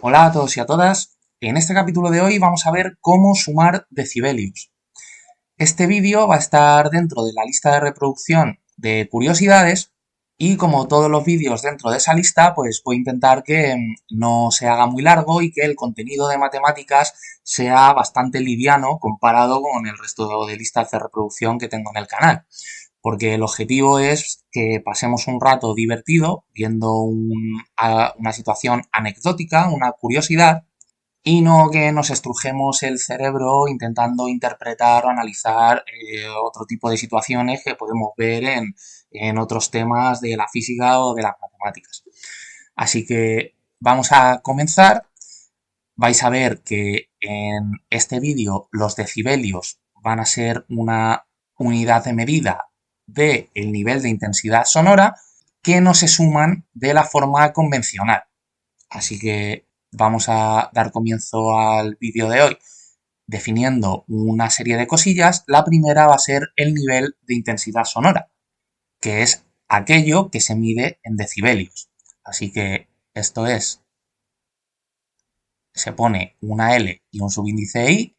Hola a todos y a todas. En este capítulo de hoy vamos a ver cómo sumar decibelios. Este vídeo va a estar dentro de la lista de reproducción de curiosidades y como todos los vídeos dentro de esa lista, pues voy a intentar que no se haga muy largo y que el contenido de matemáticas sea bastante liviano comparado con el resto de listas de reproducción que tengo en el canal. Porque el objetivo es que pasemos un rato divertido viendo una situación anecdótica, una curiosidad, y no que nos estrujemos el cerebro intentando interpretar o analizar otro tipo de situaciones que podemos ver en otros temas de la física o de las matemáticas. Así que vamos a comenzar. Vais a ver que en este vídeo los decibelios van a ser una unidad de medida del nivel de intensidad sonora que no se suman de la forma convencional. Así que vamos a dar comienzo al vídeo de hoy definiendo una serie de cosillas. La primera va a ser el nivel de intensidad sonora, que es aquello que se mide en decibelios. Así que esto es, se pone una L y un subíndice I,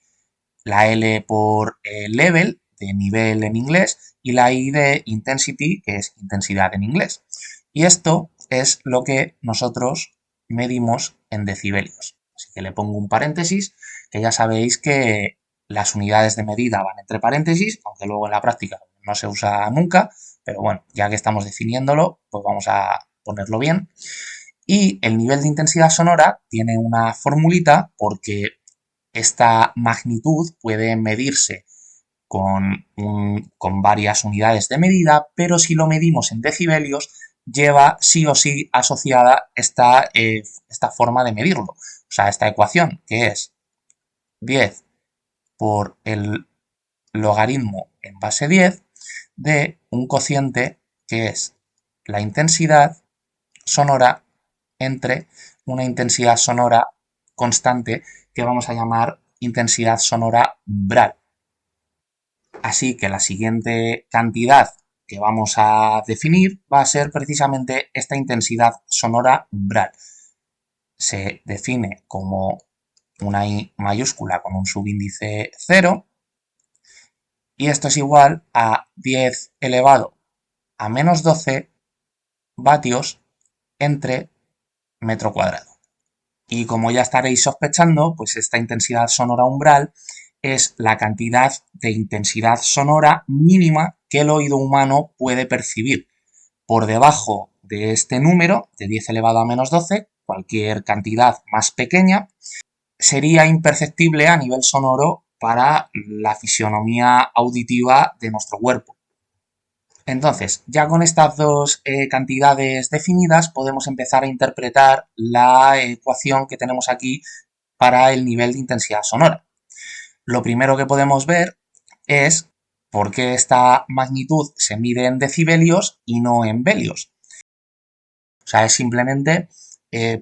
la L por level, de nivel en inglés, y la I de intensity, que es intensidad en inglés. Y esto es lo que nosotros medimos en decibelios. Así que le pongo un paréntesis, que ya sabéis que las unidades de medida van entre paréntesis, aunque luego en la práctica no se usa nunca, pero bueno, ya que estamos definiéndolo, pues vamos a ponerlo bien. Y el nivel de intensidad sonora tiene una formulita porque esta magnitud puede medirse con varias unidades de medida, pero si lo medimos en decibelios, lleva sí o sí asociada esta forma de medirlo. O sea, esta ecuación, que es 10 por el logaritmo en base 10 de un cociente que es la intensidad sonora entre una intensidad sonora constante que vamos a llamar intensidad sonora umbral. Así que la siguiente cantidad que vamos a definir va a ser precisamente esta intensidad sonora umbral. Se define como una I mayúscula con un subíndice 0 y esto es igual a 10 elevado a menos 12 vatios entre metro cuadrado. Y como ya estaréis sospechando, pues esta intensidad sonora umbral es la cantidad de intensidad sonora mínima que el oído humano puede percibir. Por debajo de este número, de 10 elevado a menos 12, cualquier cantidad más pequeña, sería imperceptible a nivel sonoro para la fisionomía auditiva de nuestro cuerpo. Entonces, ya con estas dos cantidades definidas, podemos empezar a interpretar la ecuación que tenemos aquí para el nivel de intensidad sonora. Lo primero que podemos ver es por qué esta magnitud se mide en decibelios y no en velios. O sea, es simplemente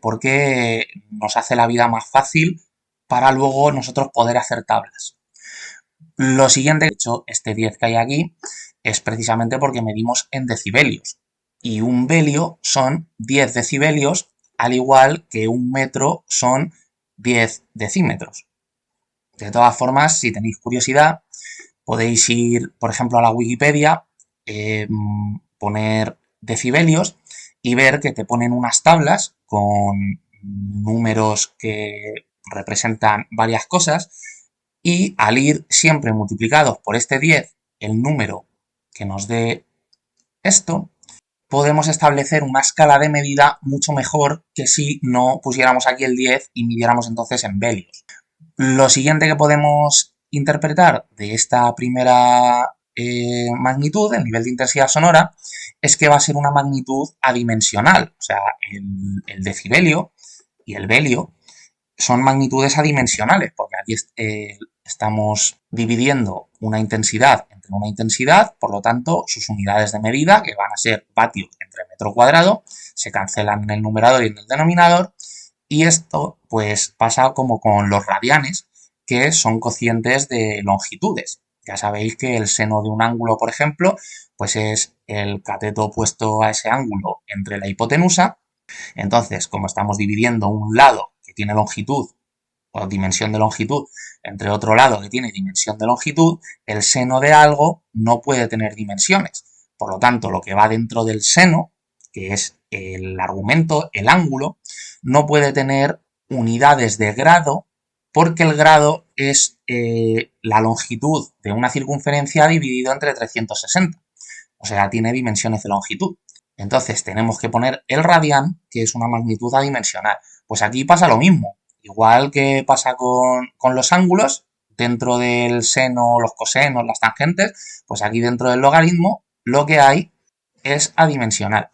porque nos hace la vida más fácil para luego nosotros poder hacer tablas. Lo siguiente, de hecho, este 10 que hay aquí es precisamente porque medimos en decibelios. Y un velio son 10 decibelios, al igual que un metro son 10 decímetros. De todas formas, si tenéis curiosidad, podéis ir, por ejemplo, a la Wikipedia, poner decibelios y ver que te ponen unas tablas con números que representan varias cosas y al ir siempre multiplicados por este 10, el número que nos dé esto, podemos establecer una escala de medida mucho mejor que si no pusiéramos aquí el 10 y midiéramos entonces en velios. Lo siguiente que podemos interpretar de esta primera magnitud, el nivel de intensidad sonora, es que va a ser una magnitud adimensional. O sea, el decibelio y el velio son magnitudes adimensionales, porque aquí estamos dividiendo una intensidad entre una intensidad, por lo tanto, sus unidades de medida, que van a ser vatios entre metro cuadrado, se cancelan en el numerador y en el denominador, y esto pues pasa como con los radianes, que son cocientes de longitudes. Ya sabéis que el seno de un ángulo, por ejemplo, pues es el cateto opuesto a ese ángulo entre la hipotenusa. Entonces, como estamos dividiendo un lado que tiene longitud o dimensión de longitud entre otro lado que tiene dimensión de longitud, el seno de algo no puede tener dimensiones. Por lo tanto, lo que va dentro del seno, que es el argumento, el ángulo, no puede tener unidades de grado porque el grado es la longitud de una circunferencia dividido entre 360. O sea, tiene dimensiones de longitud. Entonces tenemos que poner el radián, que es una magnitud adimensional. Pues aquí pasa lo mismo. Igual que pasa con los ángulos, dentro del seno, los cosenos, las tangentes, pues aquí dentro del logaritmo lo que hay es adimensional.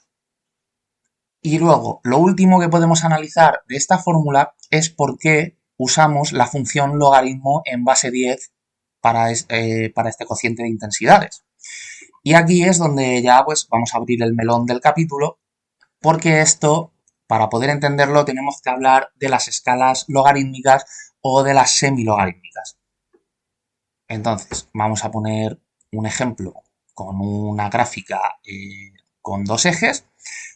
Y luego, lo último que podemos analizar de esta fórmula es por qué usamos la función logaritmo en base 10 para este cociente de intensidades. Y aquí es donde ya pues vamos a abrir el melón del capítulo, porque esto, para poder entenderlo, tenemos que hablar de las escalas logarítmicas o de las semilogarítmicas. Entonces, vamos a poner un ejemplo con una gráfica con dos ejes,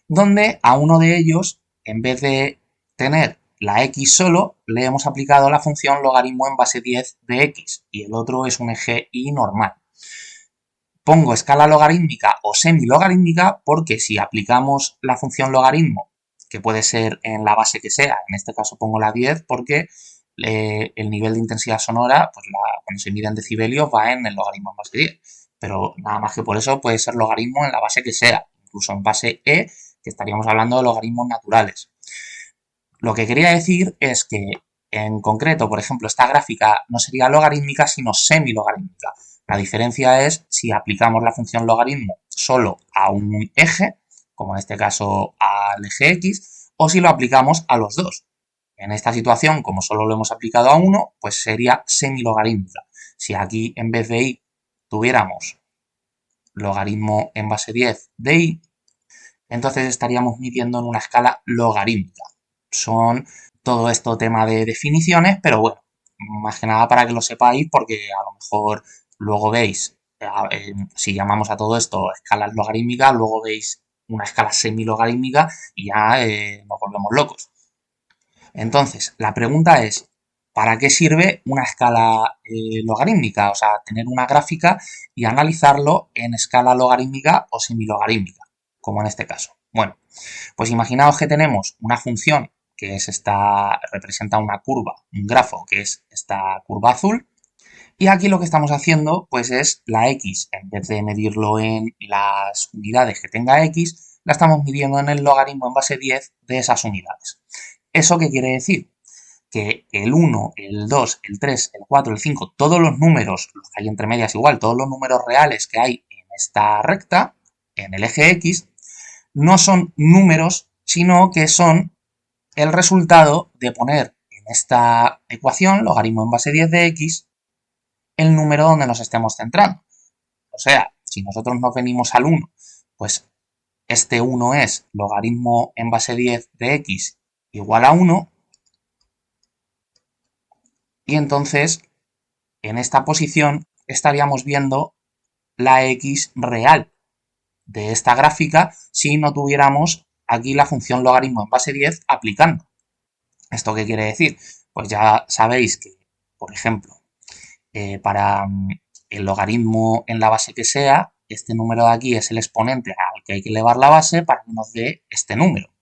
donde a uno de ellos, en vez de tener la x solo, le hemos aplicado la función logaritmo en base 10 de x, y el otro es un eje y normal. Pongo escala logarítmica o semilogarítmica porque si aplicamos la función logaritmo, que puede ser en la base que sea, en este caso pongo la 10 porque el nivel de intensidad sonora, pues cuando se mide en decibelios va en el logaritmo en base 10. Pero nada más que por eso puede ser logaritmo en la base que sea, incluso en base E, que estaríamos hablando de logaritmos naturales. Lo que quería decir es que, en concreto, por ejemplo, esta gráfica no sería logarítmica, sino semilogarítmica. La diferencia es si aplicamos la función logaritmo solo a un eje, como en este caso al eje X, o si lo aplicamos a los dos. En esta situación, como solo lo hemos aplicado a uno, pues sería semilogarítmica. Si aquí en vez de y tuviéramos logaritmo en base 10 de y, entonces estaríamos midiendo en una escala logarítmica. Son todo esto tema de definiciones, pero bueno, más que nada para que lo sepáis, porque a lo mejor luego veis, si llamamos a todo esto escalas logarítmicas, luego veis una escala semilogarítmica y ya nos volvemos locos. Entonces, la pregunta es, ¿para qué sirve una escala logarítmica? O sea, tener una gráfica y analizarlo en escala logarítmica o semilogarítmica, como en este caso. Bueno, pues imaginaos que tenemos una función que es representa una curva, un grafo, que es esta curva azul, y aquí lo que estamos haciendo pues es la x, en vez de medirlo en las unidades que tenga x, la estamos midiendo en el logaritmo en base 10 de esas unidades. ¿Eso qué quiere decir? Que el 1, el 2, el 3, el 4, el 5, todos los números, los que hay entre medias igual, todos los números reales que hay en esta recta, en el eje X, no son números, sino que son el resultado de poner en esta ecuación, logaritmo en base 10 de x, el número donde nos estemos centrando. O sea, si nosotros nos venimos al 1, pues este 1 es logaritmo en base 10 de x igual a 1, y entonces en esta posición estaríamos viendo la x real de esta gráfica si no tuviéramos aquí la función logaritmo en base 10 aplicando. ¿Esto qué quiere decir? Pues ya sabéis que, por ejemplo, para el logaritmo en la base que sea, este número de aquí es el exponente al que hay que elevar la base para que nos dé este número.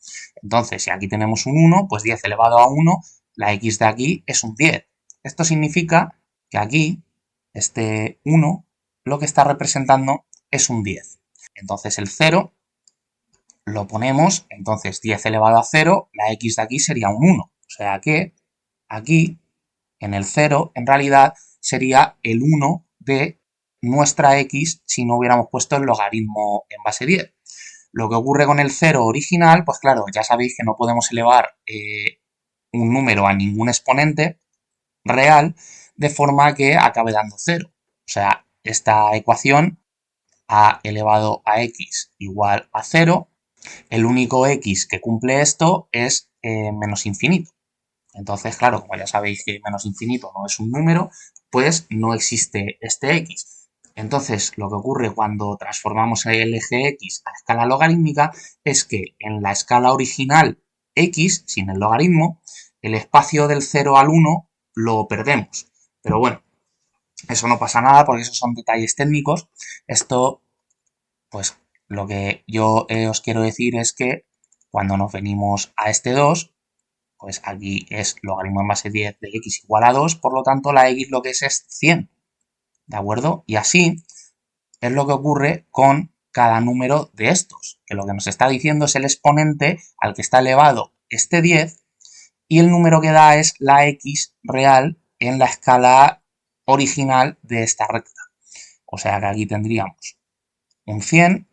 Entonces, si aquí tenemos un 1, pues 10 elevado a 1, la x de aquí es un 10. Esto significa que aquí, este 1, lo que está representando es un 10. Entonces el 0 lo ponemos, entonces 10 elevado a 0, la x de aquí sería un 1. O sea que aquí, en el 0, en realidad sería el 1 de nuestra x si no hubiéramos puesto el logaritmo en base 10. Lo que ocurre con el 0 original, pues claro, ya sabéis que no podemos elevar un número a ningún exponente real de forma que acabe dando 0. O sea, esta ecuación a elevado a x igual a 0, el único x que cumple esto es menos infinito. Entonces, claro, como ya sabéis que menos infinito no es un número, pues no existe este x. Entonces, lo que ocurre cuando transformamos el eje x a escala logarítmica es que en la escala original x, sin el logaritmo, el espacio del 0 al 1 lo perdemos. Pero bueno, eso no pasa nada porque esos son detalles técnicos. Esto, pues, lo que yo os quiero decir es que cuando nos venimos a este 2, pues aquí es logaritmo en base 10 de x igual a 2, por lo tanto la x lo que es 100, ¿de acuerdo? Y así es lo que ocurre con cada número de estos, que lo que nos está diciendo es el exponente al que está elevado este 10 y el número que da es la x real en la escala original de esta recta. O sea que aquí tendríamos un 100,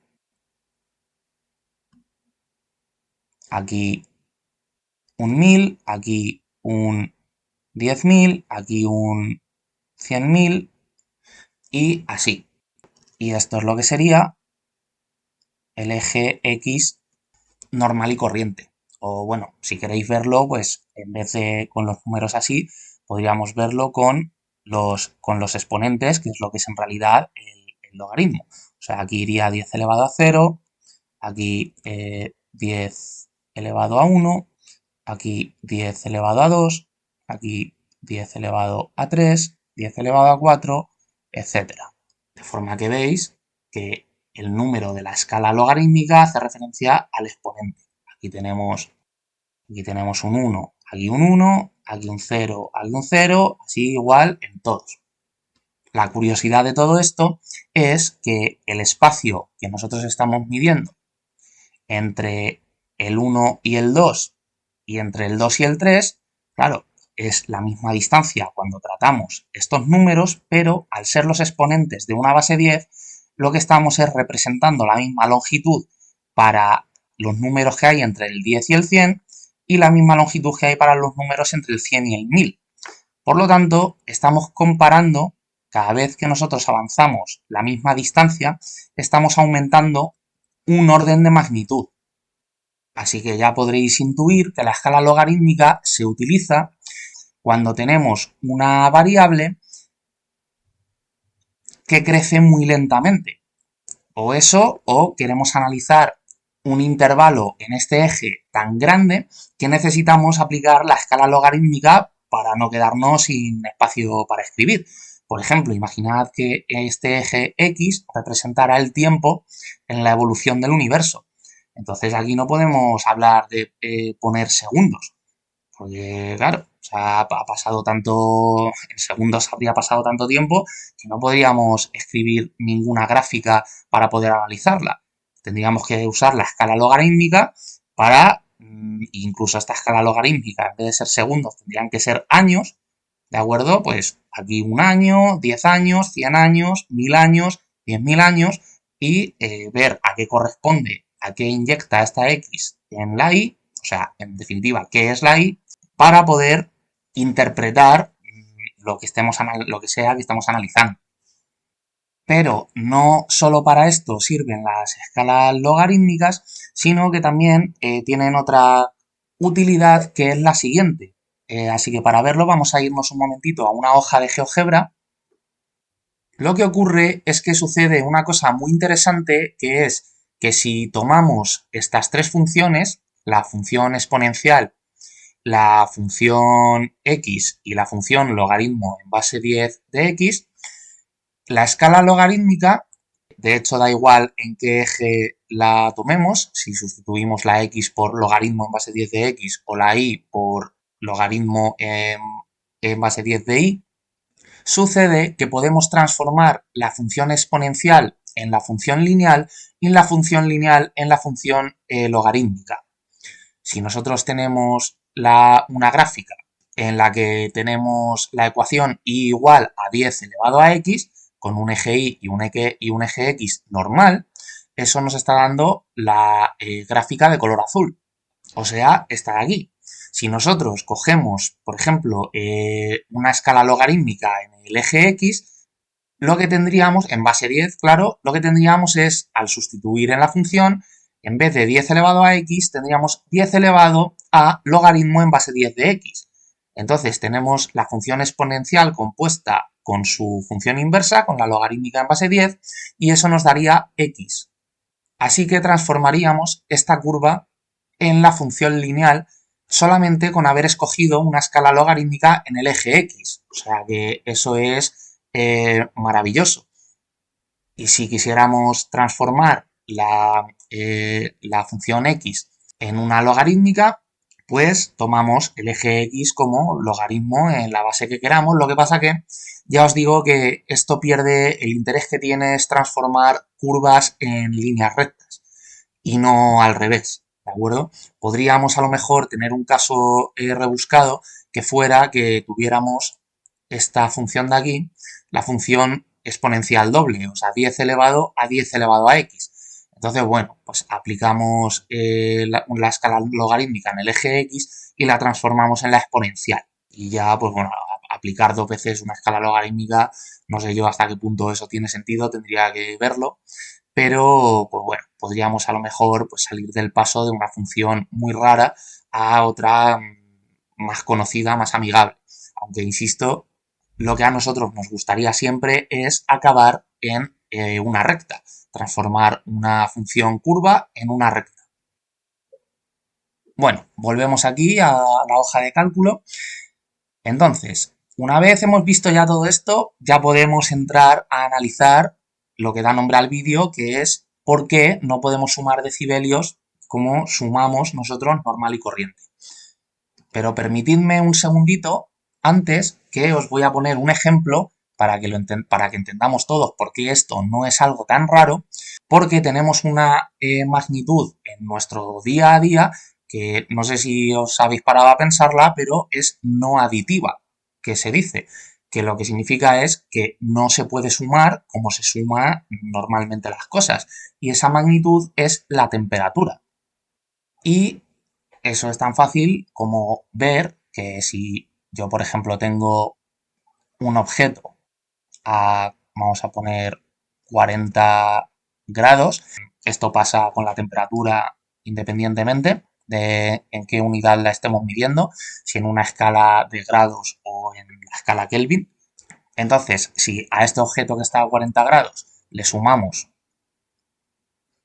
aquí un 1000, aquí un 10.000, aquí un 100.000 y así. Y esto es lo que sería el eje X normal y corriente. O bueno, si queréis verlo, pues en vez de con los números así, podríamos verlo con los exponentes, que es lo que es en realidad el logaritmo. O sea, aquí iría 10 elevado a 0, aquí 10 elevado a 1, aquí 10 elevado a 2, aquí 10 elevado a 3, 10 elevado a 4, etcétera. De forma que veis que el número de la escala logarítmica hace referencia al exponente. Aquí tenemos un 1, aquí un 1, aquí un 0, aquí un 0, así igual en todos. La curiosidad de todo esto es que el espacio que nosotros estamos midiendo entre el 1 y el 2 y entre el 2 y el 3, claro, es la misma distancia cuando tratamos estos números, pero al ser los exponentes de una base 10, lo que estamos es representando la misma longitud para los números que hay entre el 10 y el 100 y la misma longitud que hay para los números entre el 100 y el 1000. Por lo tanto, estamos comparando, cada vez que nosotros avanzamos la misma distancia, estamos aumentando un orden de magnitud. Así que ya podréis intuir que la escala logarítmica se utiliza cuando tenemos una variable que crece muy lentamente. O eso, o queremos analizar un intervalo en este eje tan grande que necesitamos aplicar la escala logarítmica para no quedarnos sin espacio para escribir. Por ejemplo, imaginad que este eje X representara el tiempo en la evolución del universo. Entonces aquí no podemos hablar de poner segundos, porque claro, o sea, ha pasado tanto, en segundos habría pasado tanto tiempo que no podríamos escribir ninguna gráfica para poder analizarla. Tendríamos que usar la escala logarítmica para, incluso esta escala logarítmica, en vez de ser segundos, tendrían que ser años, ¿de acuerdo? Pues aquí un año, 10 años, 100 años, 1000 años, 10.000 años y ver a qué corresponde, a qué inyecta esta X en la Y, o sea, en definitiva, qué es la Y, para poder interpretar lo que sea que estemos analizando. Pero no solo para esto sirven las escalas logarítmicas, sino que también tienen otra utilidad que es la siguiente. Así que para verlo vamos a irnos un momentito a una hoja de GeoGebra. Lo que ocurre es que sucede una cosa muy interesante, que es que si tomamos estas tres funciones, la función exponencial, la función x y la función logaritmo en base 10 de x, la escala logarítmica, de hecho da igual en qué eje la tomemos, si sustituimos la x por logaritmo en base 10 de x o la y por logaritmo en base 10 de y, sucede que podemos transformar la función exponencial en la función lineal y la función lineal en la función logarítmica. Si nosotros tenemos una gráfica en la que tenemos la ecuación y igual a 10 elevado a x, con un eje y y un eje x normal, eso nos está dando la gráfica de color azul. O sea, está de aquí. Si nosotros cogemos, por ejemplo, una escala logarítmica en el eje x, lo que tendríamos, en base 10, claro, lo que tendríamos es, al sustituir en la función, en vez de 10 elevado a x, tendríamos 10 elevado a logaritmo en base 10 de x. Entonces tenemos la función exponencial compuesta con su función inversa, con la logarítmica en base 10, y eso nos daría x. Así que transformaríamos esta curva en la función lineal solamente con haber escogido una escala logarítmica en el eje X. O sea que eso es maravilloso. Y si quisiéramos transformar la función x en una logarítmica, pues tomamos el eje x como logaritmo en la base que queramos. Lo que pasa que ya os digo que esto pierde, el interés que tiene es transformar curvas en líneas rectas y no al revés, ¿de acuerdo? Podríamos a lo mejor tener un caso rebuscado que fuera que tuviéramos esta función de aquí, la función exponencial doble, o sea, 10 elevado a 10 elevado a x. Entonces, bueno, pues aplicamos la escala logarítmica en el eje x y la transformamos en la exponencial. Y ya, pues bueno, aplicar dos veces una escala logarítmica, no sé yo hasta qué punto eso tiene sentido, tendría que verlo, pero pues bueno, podríamos a lo mejor pues, salir del paso de una función muy rara a otra más conocida, más amigable. Aunque insisto, lo que a nosotros nos gustaría siempre es acabar en una recta, transformar una función curva en una recta. Bueno, volvemos aquí a la hoja de cálculo. Entonces, una vez hemos visto ya todo esto, ya podemos entrar a analizar lo que da nombre al vídeo, que es por qué no podemos sumar decibelios como sumamos nosotros normal y corriente. Pero permitidme un segundito antes que os voy a poner un ejemplo para que entendamos todos por qué esto no es algo tan raro, porque tenemos una magnitud en nuestro día a día que no sé si os habéis parado a pensarla, pero es no aditiva, que se dice, que lo que significa es que no se puede sumar como se suma normalmente las cosas, y esa magnitud es la temperatura. Y eso es tan fácil como ver que si yo, por ejemplo, tengo un objeto vamos a poner 40 grados, esto pasa con la temperatura independientemente de en qué unidad la estemos midiendo, si en una escala de grados o en la escala Kelvin. Entonces, si a este objeto que está a 40 grados le sumamos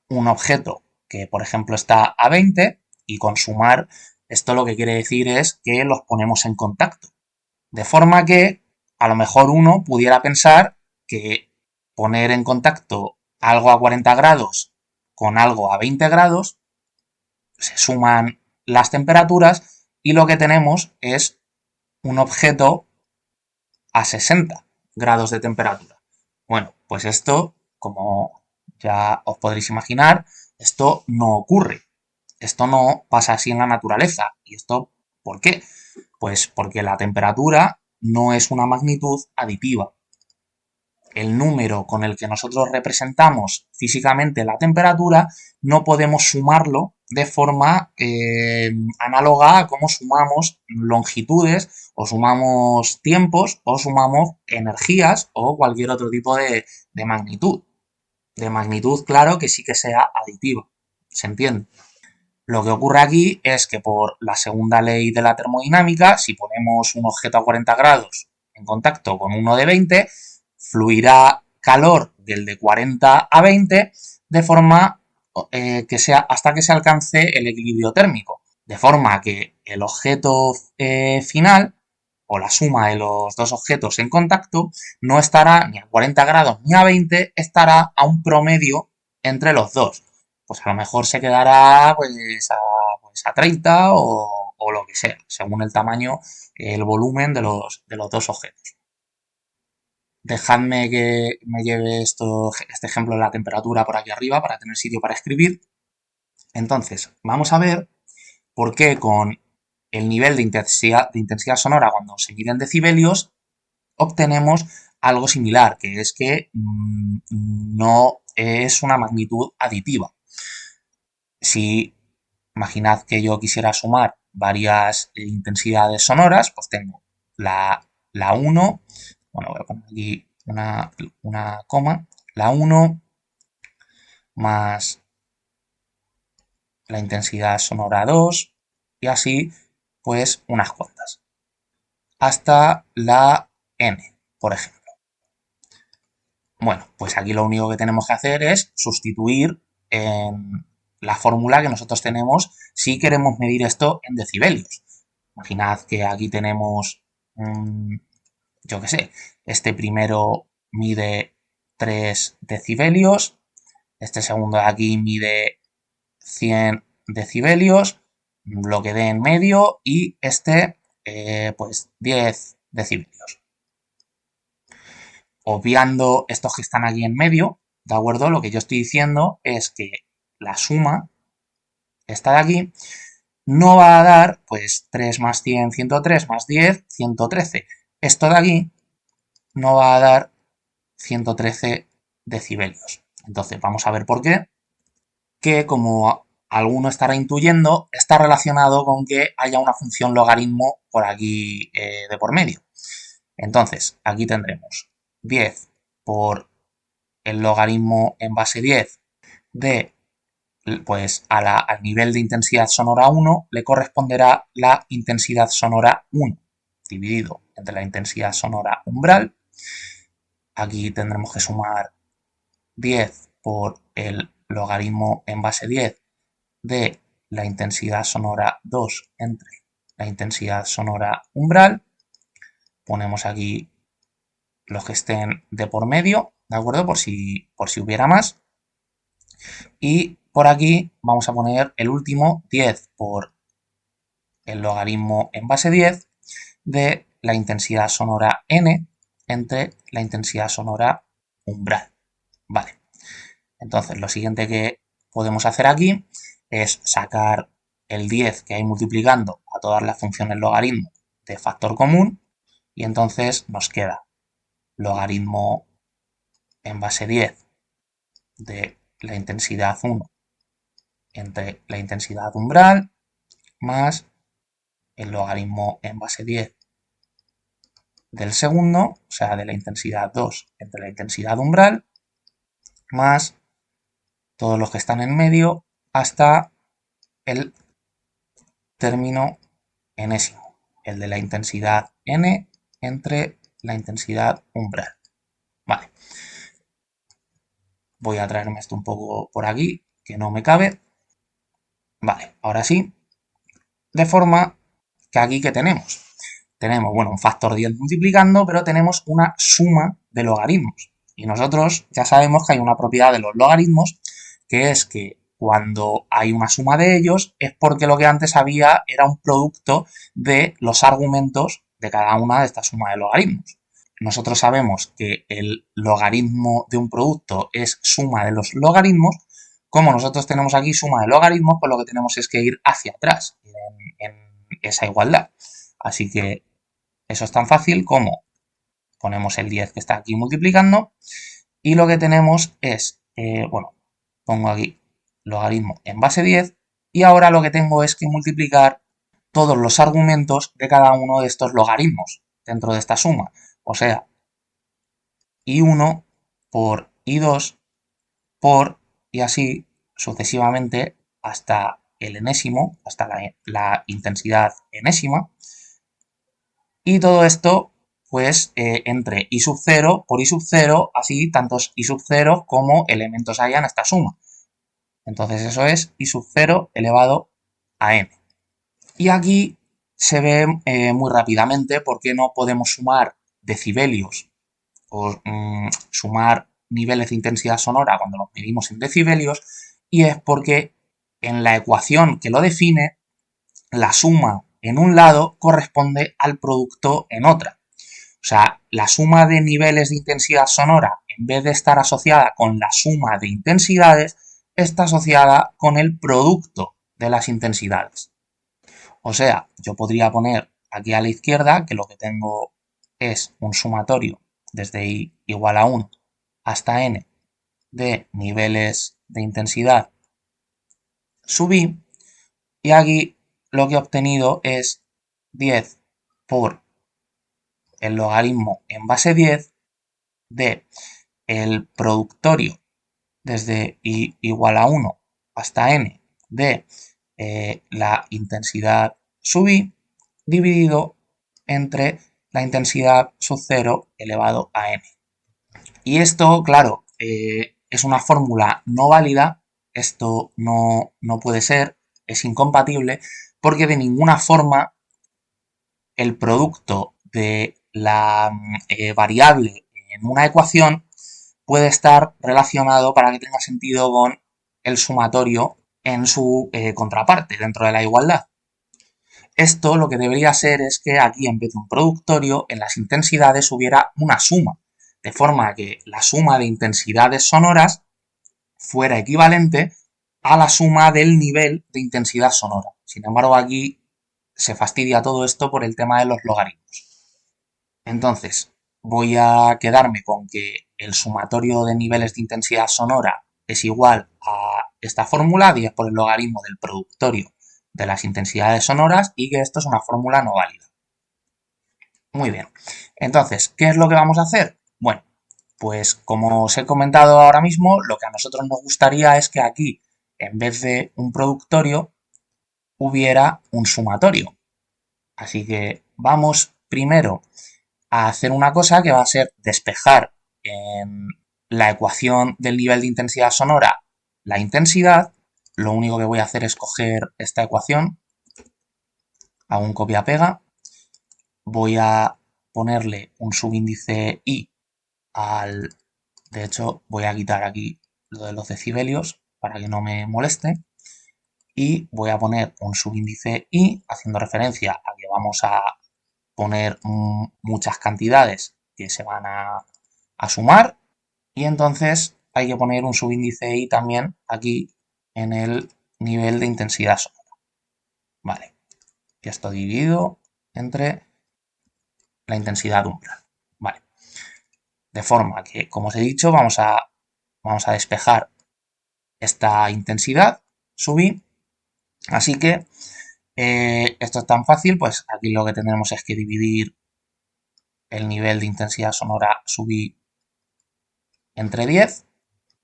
un objeto que, por ejemplo, está a 20, y con sumar, esto lo que quiere decir es que los ponemos en contacto. De forma que a lo mejor uno pudiera pensar que poner en contacto algo a 40 grados con algo a 20 grados, se suman las temperaturas y lo que tenemos es un objeto a 60 grados de temperatura. Bueno, pues esto, como ya os podréis imaginar, esto no ocurre. Esto no pasa así en la naturaleza. ¿Y esto por qué? Pues porque la temperatura no es una magnitud aditiva. El número con el que nosotros representamos físicamente la temperatura no podemos sumarlo de forma análoga a cómo sumamos longitudes o sumamos tiempos o sumamos energías o cualquier otro tipo de magnitud. De magnitud, claro, que sí que sea aditiva. ¿Se entiende? Lo que ocurre aquí es que por la segunda ley de la termodinámica, si ponemos un objeto a 40 grados en contacto con uno de 20, fluirá calor del de 40 a 20 de forma que sea hasta que se alcance el equilibrio térmico. De forma que el objeto final o la suma de los dos objetos en contacto no estará ni a 40 grados ni a 20, estará a un promedio entre los dos. Pues a lo mejor se quedará pues a 30 o lo que sea, según el tamaño, el volumen de los dos objetos. Dejadme que me lleve este ejemplo de la temperatura por aquí arriba para tener sitio para escribir. Entonces, vamos a ver por qué con el nivel de intensidad sonora cuando se miden decibelios obtenemos algo similar, que es que no es una magnitud aditiva. Si imaginad que yo quisiera sumar varias intensidades sonoras, pues tengo la 1, bueno, voy a poner aquí una coma, la 1 más la intensidad sonora 2 y así pues unas cuantas, hasta la n, por ejemplo. Bueno, pues aquí lo único que tenemos que hacer es sustituir la fórmula que nosotros tenemos si queremos medir esto en decibelios. Imaginad que aquí tenemos, yo qué sé, este primero mide 3 decibelios, este segundo de aquí mide 100 decibelios, lo que dé en medio, y este pues 10 decibelios. Obviando estos que están aquí en medio, ¿de acuerdo? Lo que yo estoy diciendo es que la suma, esta de aquí, no va a dar, pues, 3 más 100, 103, más 10, 113. Esto de aquí no va a dar 113 decibelios. Entonces, vamos a ver por qué. Que, como alguno estará intuyendo, está relacionado con que haya una función logaritmo por aquí de por medio. Entonces, aquí tendremos 10 por el logaritmo en base 10 de, pues al nivel de intensidad sonora 1 le corresponderá la intensidad sonora 1 dividido entre la intensidad sonora umbral. Aquí tendremos que sumar 10 por el logaritmo en base 10 de la intensidad sonora 2 entre la intensidad sonora umbral. Ponemos aquí los que estén de por medio, ¿de acuerdo? Por si hubiera más. Y por aquí vamos a poner el último 10 por el logaritmo en base 10 de la intensidad sonora n entre la intensidad sonora umbral. Vale. Entonces, lo siguiente que podemos hacer aquí es sacar el 10 que hay multiplicando a todas las funciones logaritmo de factor común, y entonces nos queda logaritmo en base 10 de la intensidad 1 entre la intensidad umbral más el logaritmo en base 10 del segundo, o sea, de la intensidad 2 entre la intensidad umbral, más todos los que están en medio hasta el término enésimo, el de la intensidad n entre la intensidad umbral. Vale. Voy a traerme esto un poco por aquí, que no me cabe. Vale, ahora sí. De forma que aquí, ¿qué tenemos? Tenemos, bueno, un factor 10 multiplicando, pero tenemos una suma de logaritmos. Y nosotros ya sabemos que hay una propiedad de los logaritmos, que es que cuando hay una suma de ellos es porque lo que antes había era un producto de los argumentos de cada una de estas sumas de logaritmos. Nosotros sabemos que el logaritmo de un producto es suma de los logaritmos. Como nosotros tenemos aquí suma de logaritmos, pues lo que tenemos es que ir hacia atrás en esa igualdad. Así que eso es tan fácil como ponemos el 10 que está aquí multiplicando, y lo que tenemos es, bueno, pongo aquí logaritmo en base 10, y ahora lo que tengo es que multiplicar todos los argumentos de cada uno de estos logaritmos dentro de esta suma. O sea, i1 por i2 por, y así sucesivamente hasta el enésimo, hasta la intensidad enésima. Y todo esto, pues, entre i sub 0 por i sub 0, así tantos i sub 0 como elementos haya en esta suma. Entonces eso es i sub 0 elevado a n. Y aquí se ve muy rápidamente por qué no podemos sumar decibelios o sumar niveles de intensidad sonora cuando los medimos en decibelios, y es porque en la ecuación que lo define, la suma en un lado corresponde al producto en otra. O sea, la suma de niveles de intensidad sonora, en vez de estar asociada con la suma de intensidades, está asociada con el producto de las intensidades. O sea, yo podría poner aquí a la izquierda que lo que tengo es un sumatorio desde i igual a 1 hasta n de niveles de intensidad sub i, y aquí lo que he obtenido es 10 por el logaritmo en base 10 de el productorio desde i igual a 1 hasta n de la intensidad sub i dividido entre la intensidad sub 0 elevado a n. Y esto, claro, es una fórmula no válida esto no puede ser, es incompatible, porque de ninguna forma el producto de la variable en una ecuación puede estar relacionado para que tenga sentido con el sumatorio en su contraparte dentro de la igualdad. Esto lo que debería ser es que aquí en vez de un productorio en las intensidades hubiera una suma, de forma que la suma de intensidades sonoras fuera equivalente a la suma del nivel de intensidad sonora. Sin embargo, aquí se fastidia todo esto por el tema de los logaritmos. Entonces, voy a quedarme con que el sumatorio de niveles de intensidad sonora es igual a esta fórmula, 10 por el logaritmo del productorio de las intensidades sonoras, y que esto es una fórmula no válida. Muy bien. Entonces, ¿qué es lo que vamos a hacer? Bueno, pues como os he comentado ahora mismo, lo que a nosotros nos gustaría es que aquí, en vez de un productorio, hubiera un sumatorio. Así que vamos primero a hacer una cosa que va a ser despejar en la ecuación del nivel de intensidad sonora la intensidad. Lo único que voy a hacer es coger esta ecuación, hago un copia-pega, voy a ponerle un subíndice i al... De hecho, voy a quitar aquí lo de los decibelios para que no me moleste. Y voy a poner un subíndice i haciendo referencia a que vamos a poner muchas cantidades que se van a sumar, y entonces hay que poner un subíndice i también aquí en el nivel de intensidad sonora. Vale, y esto dividido entre la intensidad umbral. Vale, de forma que, como os he dicho, vamos a despejar esta intensidad, subí, así que esto es tan fácil, pues aquí lo que tendremos es que dividir el nivel de intensidad sonora subí entre 10.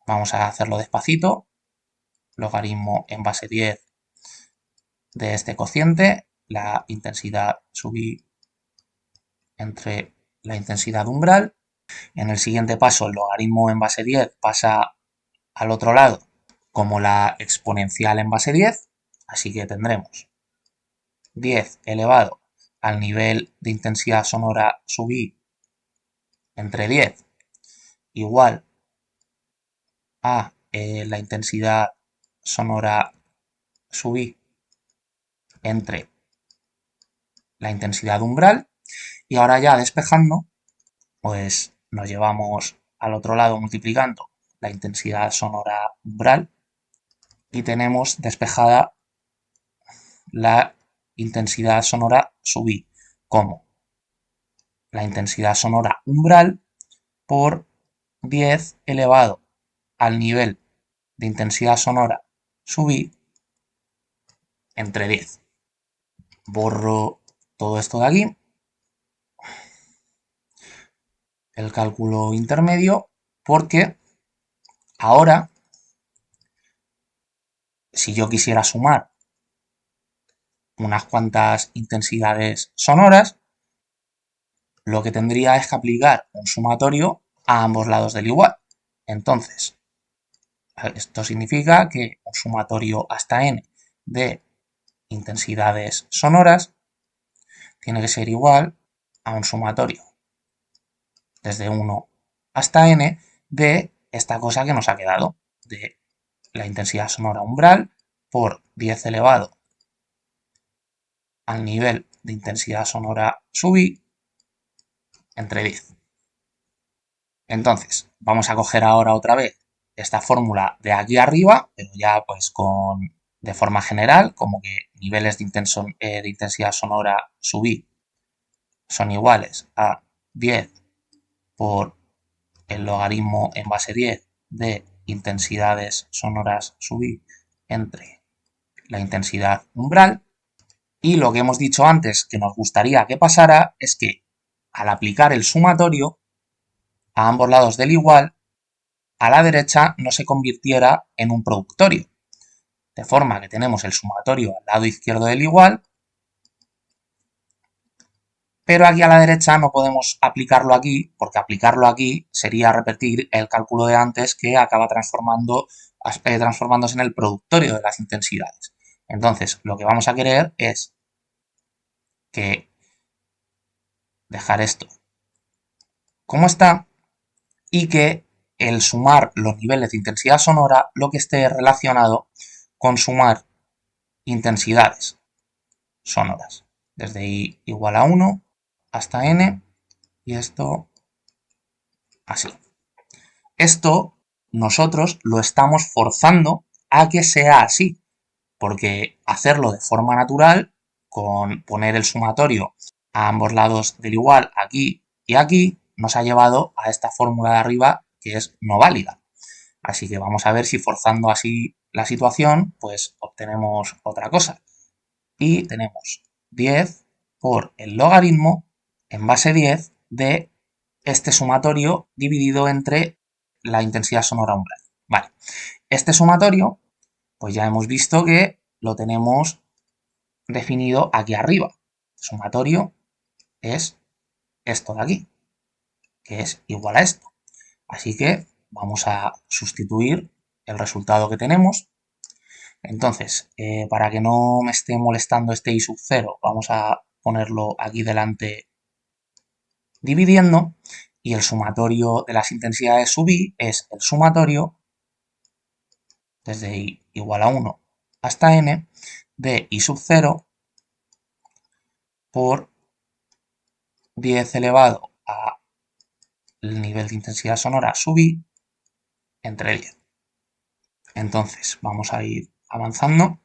Vamos a hacerlo despacito. Logaritmo en base 10 de este cociente. La intensidad subí entre la intensidad umbral. En el siguiente paso, el logaritmo en base 10 pasa al otro lado como la exponencial en base 10. Así que tendremos 10 elevado al nivel de intensidad sonora subí entre 10 igual a la intensidad sonora subí entre la intensidad umbral. Y ahora ya despejando, pues nos llevamos al otro lado multiplicando la intensidad sonora umbral y tenemos despejada la intensidad sonora subí como la intensidad sonora umbral por 10 elevado al nivel de intensidad sonora subí entre 10. Borro todo esto de aquí, el cálculo intermedio, porque ahora, si yo quisiera sumar unas cuantas intensidades sonoras, lo que tendría es que aplicar un sumatorio a ambos lados del igual. Entonces, esto significa que un sumatorio hasta n de intensidades sonoras tiene que ser igual a un sumatorio desde 1 hasta n de esta cosa que nos ha quedado, de la intensidad sonora umbral por 10 elevado al nivel de intensidad sonora subí entre 10. Entonces, vamos a coger ahora otra vez esta fórmula de aquí arriba, pero ya pues de forma general, como que niveles de intensidad sonora subí son iguales a 10 por el logaritmo en base 10 de intensidades sonoras subí entre la intensidad umbral. Y lo que hemos dicho antes que nos gustaría que pasara es que al aplicar el sumatorio a ambos lados del igual, a la derecha no se convirtiera en un productorio. De forma que tenemos el sumatorio al lado izquierdo del igual pero aquí a la derecha no podemos aplicarlo aquí, porque aplicarlo aquí sería repetir el cálculo de antes que acaba transformándose en el productorio de las intensidades. Entonces, lo que vamos a querer es que dejar esto como está y que el sumar los niveles de intensidad sonora lo que esté relacionado con sumar intensidades sonoras, desde i igual a 1 hasta n, y esto así. Esto nosotros lo estamos forzando a que sea así, porque hacerlo de forma natural, con poner el sumatorio a ambos lados del igual aquí y aquí, nos ha llevado a esta fórmula de arriba que es no válida. Así que vamos a ver si forzando así la situación, pues obtenemos otra cosa. Y tenemos 10 por el logaritmo en base 10 de este sumatorio dividido entre la intensidad sonora umbral. Vale, este sumatorio, pues ya hemos visto que lo tenemos definido aquí arriba. El sumatorio es esto de aquí, que es igual a esto. Así que vamos a sustituir el resultado que tenemos. Entonces, para que no me esté molestando este i sub 0, vamos a ponerlo aquí delante dividiendo, y el sumatorio de las intensidades sub i es el sumatorio desde i igual a 1 hasta n de i sub 0 por 10 elevado a el nivel de intensidad sonora sub i entre 10. Entonces vamos a ir avanzando.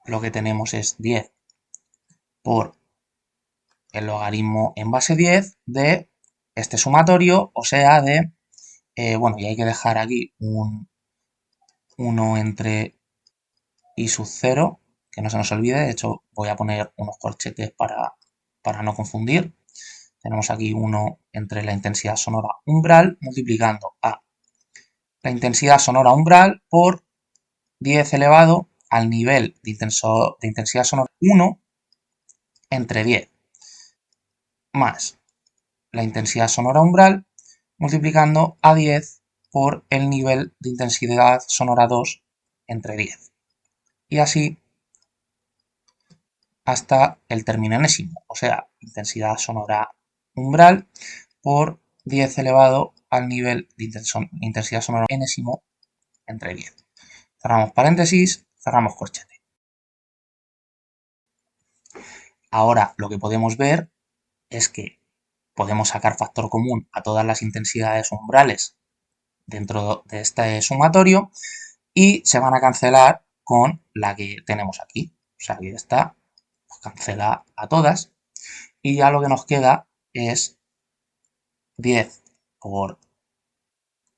Lo que tenemos es 10 por el logaritmo en base 10 de este sumatorio, o sea de, bueno, y hay que dejar aquí un 1 entre i sub 0, que no se nos olvide. De hecho voy a poner unos corchetes para no confundir. Tenemos aquí 1 entre la intensidad sonora umbral multiplicando a la intensidad sonora umbral por 10 elevado al nivel de intensidad sonora 1 entre 10 más la intensidad sonora umbral multiplicando a 10 por el nivel de intensidad sonora 2 entre 10. Y así hasta el término enésimo, o sea, intensidad sonora umbral por 10 elevado al nivel de intensidad sonora enésimo entre 10. Cerramos paréntesis, cerramos corchete. Ahora lo que podemos ver es que podemos sacar factor común a todas las intensidades umbrales dentro de este sumatorio y se van a cancelar con la que tenemos aquí. O sea, que esta pues, cancela a todas y ya lo que nos queda es 10 por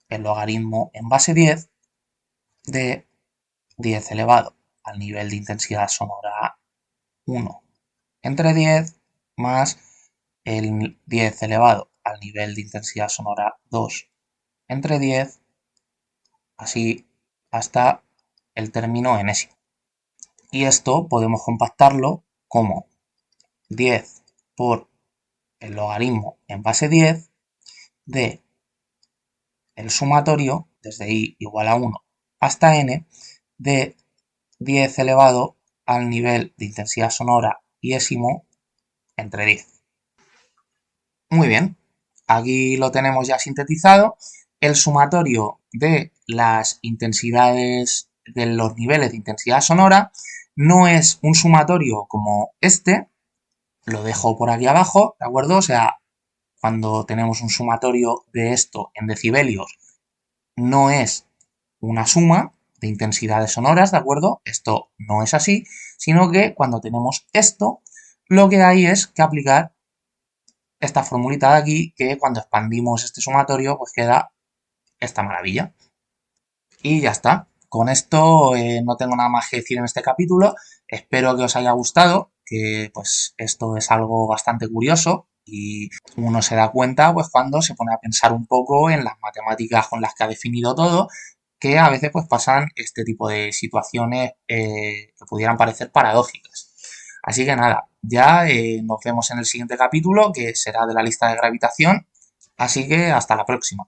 el logaritmo en base 10 de 10 elevado al nivel de intensidad sonora 1 entre 10 más el 10 elevado al nivel de intensidad sonora 2 entre 10, así hasta el término enésimo. Y esto podemos compactarlo como 10 por el logaritmo en base 10 de el sumatorio desde i igual a 1 hasta n de 10 elevado al nivel de intensidad sonora iésimo entre 10. Muy bien, aquí lo tenemos ya sintetizado. El sumatorio de las intensidades, de los niveles de intensidad sonora, no es un sumatorio como este, lo dejo por aquí abajo, ¿de acuerdo? O sea, cuando tenemos un sumatorio de esto en decibelios, no es una suma de intensidades sonoras, ¿de acuerdo? Esto no es así, sino que cuando tenemos esto, lo que hay es que aplicar esta formulita de aquí, que cuando expandimos este sumatorio, pues queda esta maravilla. Y ya está. Con esto no tengo nada más que decir en este capítulo. Espero que os haya gustado, que pues esto es algo bastante curioso y uno se da cuenta pues cuando se pone a pensar un poco en las matemáticas con las que ha definido todo, que a veces pues pasan este tipo de situaciones que pudieran parecer paradójicas. Así que nada, ya nos vemos en el siguiente capítulo, que será de la lista de gravitación. Así que hasta la próxima.